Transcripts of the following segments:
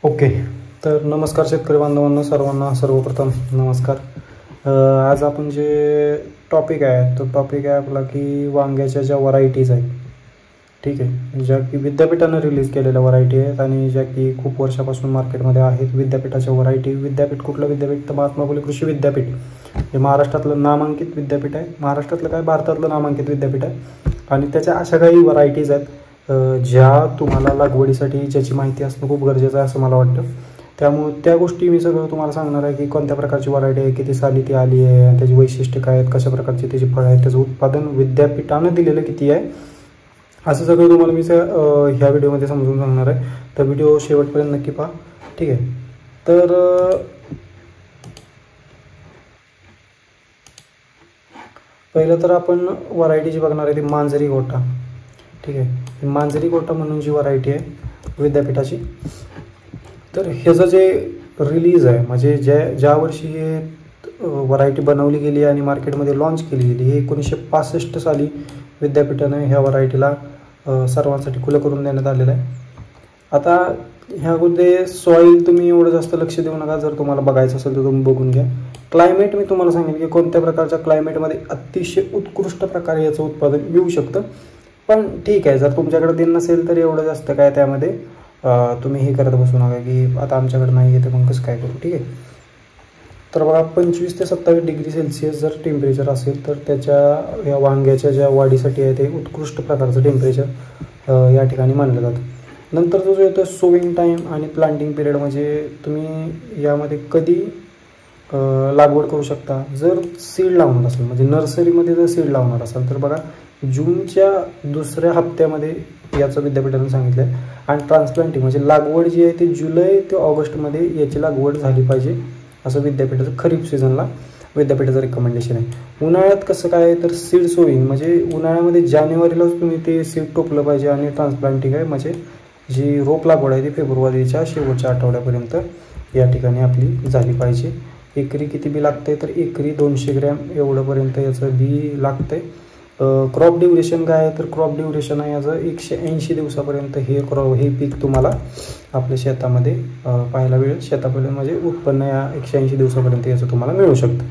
Okay. तर नमस्कार शेतकरी बांधवांना, सर्वांना सर्वप्रथम नमस्कार. आज आपण जे टॉपिक आहे तो टॉपिक आहे आपला की वांग्याच्या ज्या व्हरायटीज आहेत, ठीक आहे, ज्या की विद्यापीठानं रिलीज केलेल्या व्हरायटी आहेत आणि ज्या की खूप वर्षापासून मार्केटमध्ये आहेत. विद्यापीठाच्या व्हरायटी. विद्यापीठ कुठलं विद्यापीठ? तर महात्मा फुले कृषी विद्यापीठ हे महाराष्ट्रातलं नामांकित विद्यापीठ आहे. महाराष्ट्रातलं काय, भारतातलं नामांकित विद्यापीठ आहे. आणि त्याच्या अशा काही व्हरायटीज आहेत ज्या तुम्हाला लागवडीसाठी ज्याची माहिती असणं खूप गरजेचं आहे असं मला वाटतं. त्यामुळे त्या गोष्टी मी सगळं तुम्हाला सांगणार आहे की कोणत्या प्रकारची व्हरायटी आहे, किती साली ती आली आहे, त्याची वैशिष्ट्य काय आहेत, कशा प्रकारची त्याची फळं आहेत, त्याचं उत्पादन विद्यापीठानं दिलेलं किती आहे, असं सगळं तुम्हाला मी ह्या व्हिडिओमध्ये समजून सांगणार आहे. तर व्हिडिओ शेवटपर्यंत नक्की पहा, ठीक आहे. तर पहिलं तर आपण व्हरायटीची बघणार आहे ती मांजरी गोटा, ठीक आहे. मांजरी गोटा म्हणून जी व्हरायटी आहे विद्यापीठाची, तर ह्याचं जे रिलीज आहे म्हणजे ज्या वर्षी हे व्हरायटी बनवली गेली आणि मार्केटमध्ये लॉन्च केली गेली, हे 1965 साली विद्यापीठाने ह्या व्हरायटीला सर्वांसाठी खुलं करून देण्यात आलेलं आहे. आता ह्यामध्ये सॉईल तुम्ही एवढं जास्त लक्ष देऊ नका. जर तुम्हाला बघायचं असेल तर तुम्ही बघून घ्या. क्लायमेट मी तुम्हाला सांगेन की कोणत्या प्रकारच्या क्लायमेटमध्ये अतिशय उत्कृष्ट प्रकारे याचं उत्पादन येऊ शकतं. पण ठीक आहे, जर तुमच्याकडे दिन नसेल तर एवढं जास्त काय त्यामध्ये तुम्ही हे करत बसू नका की आता आमच्याकडे नाही आहे तर मग कसं काय करू, ठीक आहे. तर बघा, 25 ते 27 डिग्री सेल्सिअस जर टेम्परेचर असेल तर त्याच्या या वांग्याच्या ज्या वाढीसाठी आहे ते उत्कृष्ट प्रकारचं टेम्परेचर या ठिकाणी मानलं जातं. नंतर जो येतो सोविंग टाईम आणि प्लांटिंग पिरियड, म्हणजे तुम्ही यामध्ये कधी लागवड करू शकता. जर सीड लावणार असेल म्हणजे नर्सरीमध्ये जर सीड लावणार असाल तर बघा, जूनच्या दुसऱ्या हप्त्यामध्ये याचं विद्यापीठाने सांगितलं आहे. आणि ट्रान्सप्लांटिंग म्हणजे लागवड जी आहे ती जुलै ते ऑगस्टमध्ये याची लागवड झाली पाहिजे असं विद्यापीठाचं खरीप सीझनला विद्यापीठाचं रिकमेंडेशन आहे. उन्हाळ्यात कसं काय तर सीड सोविंग म्हणजे उन्हाळ्यामध्ये जानेवारीलाच तुम्ही ते सीड टोकलं पाहिजे. आणि ट्रान्सप्लांटिंग आहे म्हणजे जी रोप लागवड आहे ती फेब्रुवारीच्या शेवटच्या आठवड्यापर्यंत या ठिकाणी आपली झाली पाहिजे. एकरी किती बी लागते तर एकरी 200 ग्रॅम एवढंपर्यंत याचं बी लागतंय. क्रॉप ड्युरेशन काय आहे तर क्रॉप ड्युरेशन आहे याचं 180 दिवसापर्यंत हे पीक तुम्हाला आपल्या शेतामध्ये पाहायला मिळेल. शेतापर्यंत म्हणजे उत्पन्न या 180 दिवसापर्यंत याचं तुम्हाला मिळू शकतं.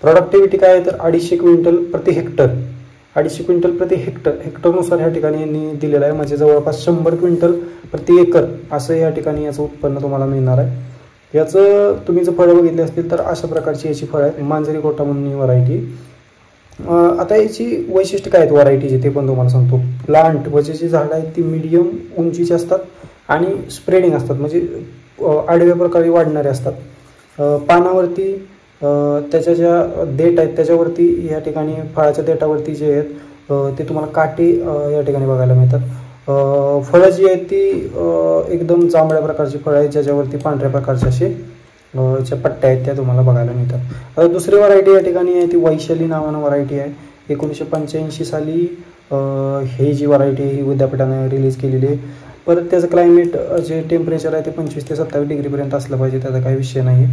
प्रोडक्टिव्हिटी काय आहे तर 250 क्विंटल प्रति हेक्टर. 250 क्विंटल प्रति हेक्टरनुसार ह्या ठिकाणी यांनी दिलेलं आहे. म्हणजे जवळपास 100 क्विंटल प्रति एकर असं या ठिकाणी याचं उत्पन्न तुम्हाला मिळणार आहे. याचं तुम्ही जर फळं बघितली असतील तर अशा प्रकारची याची फळं आहेत. मांजरी गोटा म्हणून ही व्हरायटी. आता याची वैशिष्ट्य काय आहेत व्हरायटीची ते पण तुम्हाला सांगतो. प्लांट म्हणजे जी झाडं आहेत ती मीडियम उंचीची असतात आणि स्प्रेडिंग असतात म्हणजे आडव्या प्रकारे वाढणारे असतात. पानावरती त्याच्या ज्या देठ आहेत त्याच्यावरती या ठिकाणी फळाच्या देठावरती जे आहेत ते तुम्हाला काटे या ठिकाणी बघायला मिळतात. फळं जी आहेत ती एकदम जांभळ्या प्रकारची फळं आहेत ज्याच्यावरती पांढऱ्या प्रकारचे असे ज्या पट्ट्या आहेत त्या तुम्हाला बघायला मिळतात. आता दुसरी व्हरायटी या ठिकाणी आहे ती वैशाली नावानं व्हरायटी आहे. 1985 साली ही जी व्हरायटी ही विद्यापीठाने रिलीज केलेली आहे. परत त्याचं क्लायमेट जे टेम्परेचर आहे ते 25 ते 27 डिग्रीपर्यंत असलं पाहिजे, त्याचा काही विषय नाही.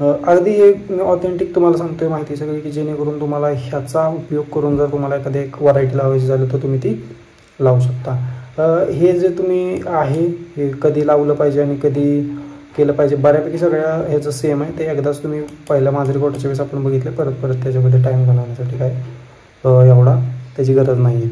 अगदी हे मी ऑथेंटिक तुम्हाला सांगतोय माहिती सगळी की जेणेकरून तुम्हाला ह्याचा उपयोग करून जर तुम्हाला एखादी एक व्हरायटी लावायची झाली तर तुम्ही ती लावू शकता. हे जे तुम्ही आहे हे कधी लावलं पाहिजे आणि कधी केलं पाहिजे बऱ्यापैकी सगळ्या ह्याचं सेम आहे. ते एकदाच तुम्ही पहिल्या मांजरी गोटाच्या वेळेस आपण बघितलं, परत त्याच्यामध्ये टाईम घालवण्यासाठी काय एवढा त्याची गरज नाही आहे.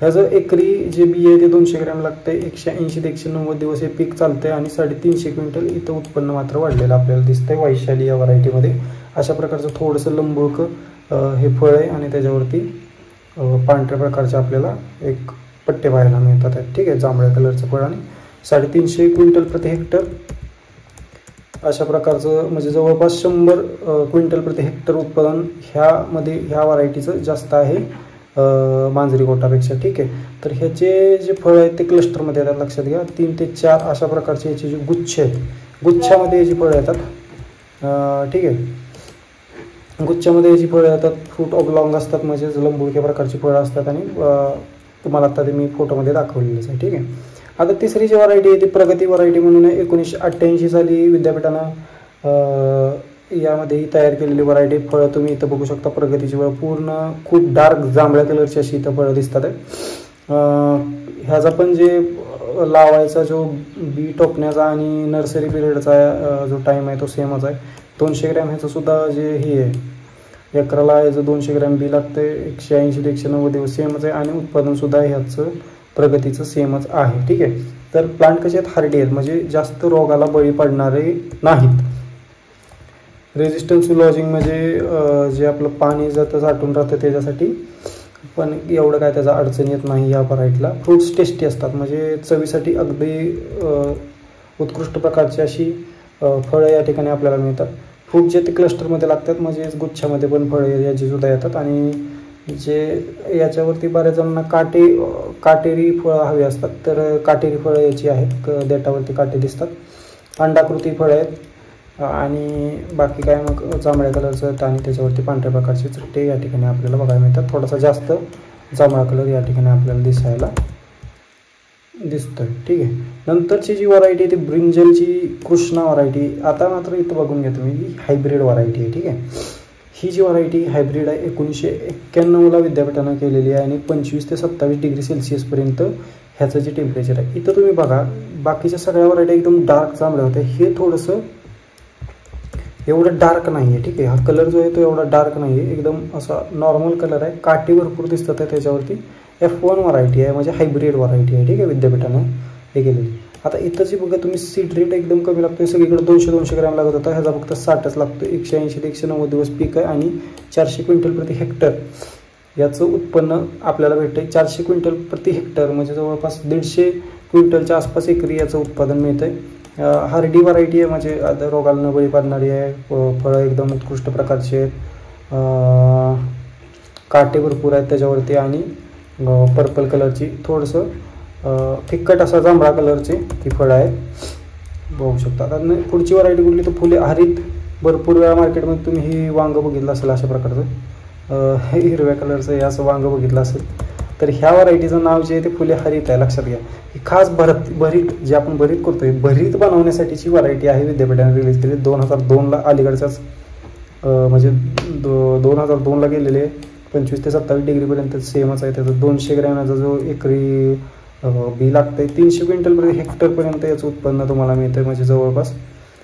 ह्याचं एकरी जे बी आहे ते 200 ग्रॅम लागतं. 180 ते 190 दिवस हे पीक चालतंय आणि 350 क्विंटल इथं उत्पन्न मात्र वाढलेलं आपल्याला दिसतंय वैशाली या व्हरायटीमध्ये. अशा प्रकारचं थोडंसं लंबुळकं हे फळ आहे आणि त्याच्यावरती पांढऱ्या प्रकारचे आपल्याला एक पट्टे पाहायला मिळतात आहेत, ठीक आहे, जांभळ्या कलरचं फळ. आणि 350 क्विंटल प्रति हेक्टर अशा प्रकारचं म्हणजे जवळपास 100 क्विंटल प्रति हेक्टर उत्पादन ह्या व्हरायटीचं जास्त आहे मांजरी गोटापेक्षा, ठीक आहे. तर ह्याचे जे फळं आहेत ते क्लस्टरमध्ये येतात, लक्षात घ्या. 3 ते 4 अशा प्रकारचे याचे जे गुच्छ आहेत गुच्छामध्ये याची फळं येतात, ठीक आहे. गुच्छामध्ये याची फळं येतात. फ्रूट ऑब्लॉंग असतात म्हणजे लंबुळक्या प्रकारची फळं असतात आणि तुम्हाला आता ते मी फोटोमध्ये दाखवलेलंच आहे, ठीक आहे. आता तिसरी जी व्हरायटी आहे ती प्रगती व्हरायटी म्हणून आहे. 1988 साली विद्यापीठानं यामध्ये तयार केलेली व्हरायटी. फळं तुम्ही इथं बघू शकता. प्रगतीची फळं पूर्ण खूप डार्क जांभळ्या कलरची अशी इथं फळं दिसतात आहे. ह्याचा पण जे लावायचा जो बी टोकण्याचा आणि नर्सरी पिरियडचा जो टाईम आहे तो सेमच आहे. 200 ग्रॅम ह्याचं सुद्धा जे हे आहे एकराला याचं 200 ग्रॅम बी लागतं. 180 ते 190 दिवस सेमच आहे आणि उत्पादनसुद्धा ह्याचं प्रगतीचं सेमच आहे. ठीक आहे. तर प्लांट कसे आहेत, हार्डी आहेत, म्हणजे जास्त रोगाला बळी पडणारे नाहीत. रेजिस्टन्स लॉजिंग म्हणजे जे आपलं पाणी जातं साठून राहतं त्याच्यासाठी, पण एवढं काय त्याचा अडचण येत नाही या व्हरायटीला. फ्रूट्स टेस्टी असतात, म्हणजे चवीसाठी अगदी उत्कृष्ट प्रकारची अशी फळं या ठिकाणी आपल्याला मिळतात. फ्रूट जे ते क्लस्टरमध्ये लागतात, म्हणजे गुच्छामध्ये पण फळं याची सुद्धा येतात. आणि जे याच्यावरती बऱ्याच जणांना काटेरी फळं हवी असतात, तर काटेरी फळं याची आहेत. देठावरती काटे दिसतात. अंडाकृती फळं आहेत. आणि बाकी काय मग जांभळ्या कलरचं आणि त्याच्यावरती पांढऱ्या प्रकारचे चट्टे या ठिकाणी आपल्याला बघायला मिळतात. थोडासा जास्त जांभळा कलर या ठिकाणी आपल्याला दिसायला दिसतोय. ठीक आहे. नंतरची जी व्हरायटी आहे ती ब्रिंजलची कृष्णा व्हरायटी. आता मात्र इथं बघून घ्या तुम्ही, ही हायब्रिड व्हरायटी आहे. ठीक आहे. ही जी व्हरायटी हायब्रिड आहे 1991ला विद्यापीठानं केलेली आहे आणि 25 ते 27 डिग्री सेल्सिअसपर्यंत ह्याचं जे टेम्परेचर आहे. इथं तुम्ही बघा, बाकीच्या सगळ्या व्हरायटी एकदम डार्क जांभळ्या होत्या. हे थोडंसं एवढं डार्क नाही आहे. ठीक आहे. हा कलर जो आहे तो एवढा डार्क नाही आहे, एकदम असा नॉर्मल कलर आहे. काठी भरपूर दिसतात आहे त्याच्यावरती. F1 व्हरायटी आहे, म्हणजे हायब्रिड व्हरायटी आहे. ठीक आहे. विद्यापीठानं हे केलेली. आता इथं जी बघा तुम्ही सीड रेट एकदम कमी लागतो. सगळीकडे 200 ग्रॅम लागत होता, ह्याचा फक्त 60च लागतो. 180 ते 190 दिवस पीक आहे आणि 400 क्विंटल प्रति हेक्टर याचं उत्पन्न आपल्याला भेटते. 400 क्विंटल प्रति हेक्टर म्हणजे जवळपास 150 क्विंटलच्या आसपास एकरी याचं उत्पादन मिळतं आहे. हार्डी व्हरायटी आहे, म्हणजे रोगाला न बळी पडणारी आहे. फळं एकदम उत्कृष्ट प्रकारचे आहेत. काटे भरपूर आहेत त्याच्यावरती आणि पर्पल कलरची थोडंसं फिक्कट असा जांभळा कलरची ही फळं आहेत, बघू शकता. आता पुढची व्हरायटी कुठली तर फुले हरित. भरपूर वेळा मार्केटमध्ये तुम्ही ही वांगं बघितलं असेल अशा प्रकारचं, हिरव्या व्याकलरचं हे असं वांगं बघितलं असेल. तर ह्या व्हरायटीचं नाव जे आहे ते फुले हरित आहे, लक्षात घ्या. ही खास भरीत जे आपण भरीत करतोय, भरीत बनवण्यासाठीची व्हरायटी आहे. विद्यापीठाने रिलीज केली 2002ला अलीकडच्याच, म्हणजे 2002ला गेलेले. 25 ते 27 डिग्रीपर्यंत सेमच आहे. त्याचं 200 ग्रॅमचा जो एकरी बी लागतंय. 300 क्विंटल प्रति हेक्टरपर्यंत याचं उत्पन्न तुम्हाला मिळतं, म्हणजे जवळपास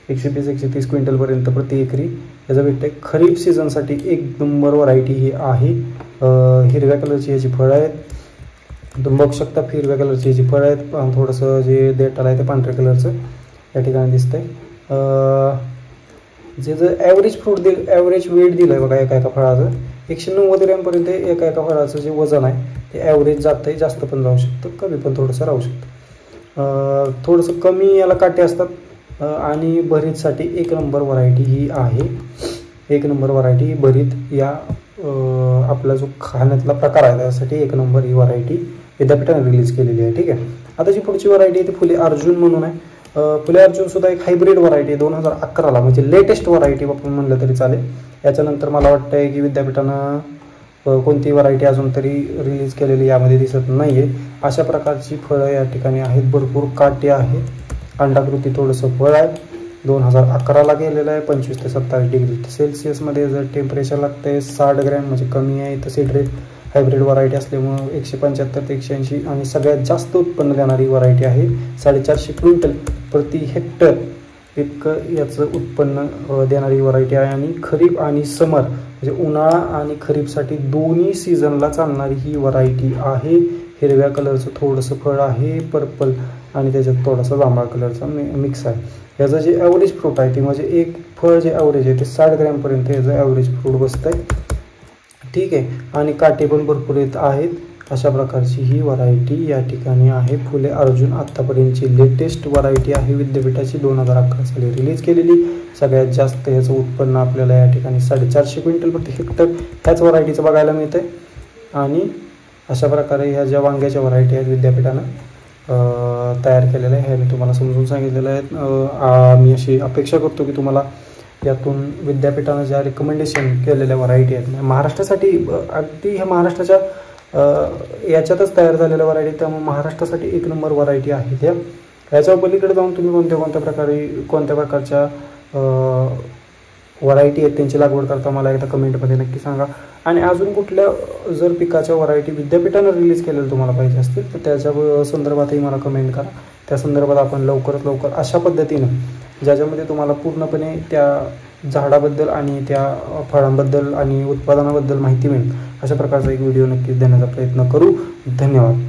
120-130 क्विंटलपर्यंत प्रति एकरी याचं भेटतंय. खरीप सीझनसाठी एक नंबर व्हरायटी ही आहे. हिरव्या कलरची याची फळं आहेत, तुम्ही बघू शकता. हिरव्या कलरची याची फळं आहेत. थोडंसं जे देठाला आहे ते पांढऱ्या कलरचं या ठिकाणी दिसतंय. जे जर ॲव्हरेज ॲव्हरेज वेट दिलं आहे बघा एका फळाचं, 190 ग्रॅमपर्यंत एका फळाचं जे वजन आहे ते ॲव्हरेज जातं आहे. जास्त पण जाऊ शकतं, कमी पण थोडंसं राहू शकतं. थोडंसं कमी याला काटे असतात आणि भरीतसाठी एक नंबर व्हरायटी ही आहे. एक नंबर व्हरायटी भरीत या आपला जो खाण्यातला प्रकार आहे त्यासाठी एक नंबर ही व्हरायटी विद्यापीठाने रिलीज केलेली आहे. ठीक आहे. आता जी पुढची व्हरायटी आहे ती फुले अर्जुन म्हणून आहे. फुले अर्जुन सुद्धा एक हायब्रिड व्हरायटी आहे. 2011ला, म्हणजे लेटेस्ट व्हरायटी आपण म्हणलं तरी चालेल. याच्यानंतर मला वाटतंय की विद्यापीठानं कोणती व्हरायटी अजून तरी रिलीज केलेली यामध्ये दिसत नाही आहे. अशा प्रकारची फळं या ठिकाणी आहेत. भरपूर काटे आहेत. अंडाकृती थोडंसं फळ आहे. 2011ला गेलेलं आहे. 25 ते 27 डिग्री सेल्सिअसमध्ये जर टेम्परेचर लागतं आहे. 60 ग्रॅम म्हणजे कमी आहे. तर सीड रेट हायब्रिड व्हरायटी असल्यामुळं 175 ते 180 आणि सगळ्यात जास्त उत्पन्न देणारी व्हरायटी आहे. 450 क्विंटल प्रति हेक्टर इतकं याचं उत्पन्न देणारी व्हरायटी आहे. आणि खरीप आणि समर म्हणजे उन्हाळा आणि खरीपसाठी दोन्ही सीझनला चालणारी ही व्हरायटी आहे. हिरव्या कलरचं थोडंसं फळ आहे, पर्पल आणि त्याच्यात थोडासा जांभळा कलरचा मिक्स आहे. याचं जे ॲव्हरेज फ्रूट आहे ती म्हणजे एक फळ जे ॲव्हरेज आहे ते 60 ग्रॅमपर्यंत याचं ॲव्हरेज फ्रूट बसतं आहे. ठीक आहे. आणि काटे पण भरपूर येत आहेत. अशा प्रकारची ही व्हरायटी या ठिकाणी आहे. फुले अर्जुन आत्तापर्यंतची लेटेस्ट व्हरायटी आहे. विद्यापीठाची 2011 साली रिलीज केलेली. सगळ्यात जास्त याचं उत्पन्न आपल्याला या ठिकाणी 450 क्विंटल प्रति हेक्टर ह्याच व्हरायटीचं बघायला मिळतं आहे. आणि अशा प्रकारे ह्या ज्या वांग्याच्या व्हरायटी आहेत विद्यापीठानं तयार केलेल्या आहे, हे मी तुम्हाला समजून सांगितलेलं आहे. मी अशी अपेक्षा करतो की तुम्हाला यातून विद्यापीठानं ज्या रिकमेंडेशन केलेल्या व्हरायटी आहेत महाराष्ट्रासाठी, अगदी ह्या महाराष्ट्राच्या याच्यातच तयार झालेल्या व्हरायटी, त्यामुळे महाराष्ट्रासाठी एक नंबर व्हरायटी आहे त्या. याच्या पलीकडे जाऊन तुम्ही कोणत्या प्रकारच्या व्हरायटी आहेत त्यांची लागवड करता मला एकदा कमेंटमध्ये नक्की सांगा. आणि अजून कुठल्या जर पिकाच्या व्हरायटी विद्यापीठानं रिलीज केलेलं तुम्हाला पाहिजे असतील तर त्याच्या संदर्भातही मला कमेंट करा. त्या संदर्भात आपण लवकरात लवकर अशा पद्धतीनं ज्याच्यामध्ये तुम्हाला पूर्णपणे त्या झाडाबद्दल आणि त्या फळांबद्दल आणि उत्पादनाबद्दल माहिती मिळेल अशा प्रकारचा एक व्हिडिओ नक्कीच देण्याचा प्रयत्न करू. धन्यवाद.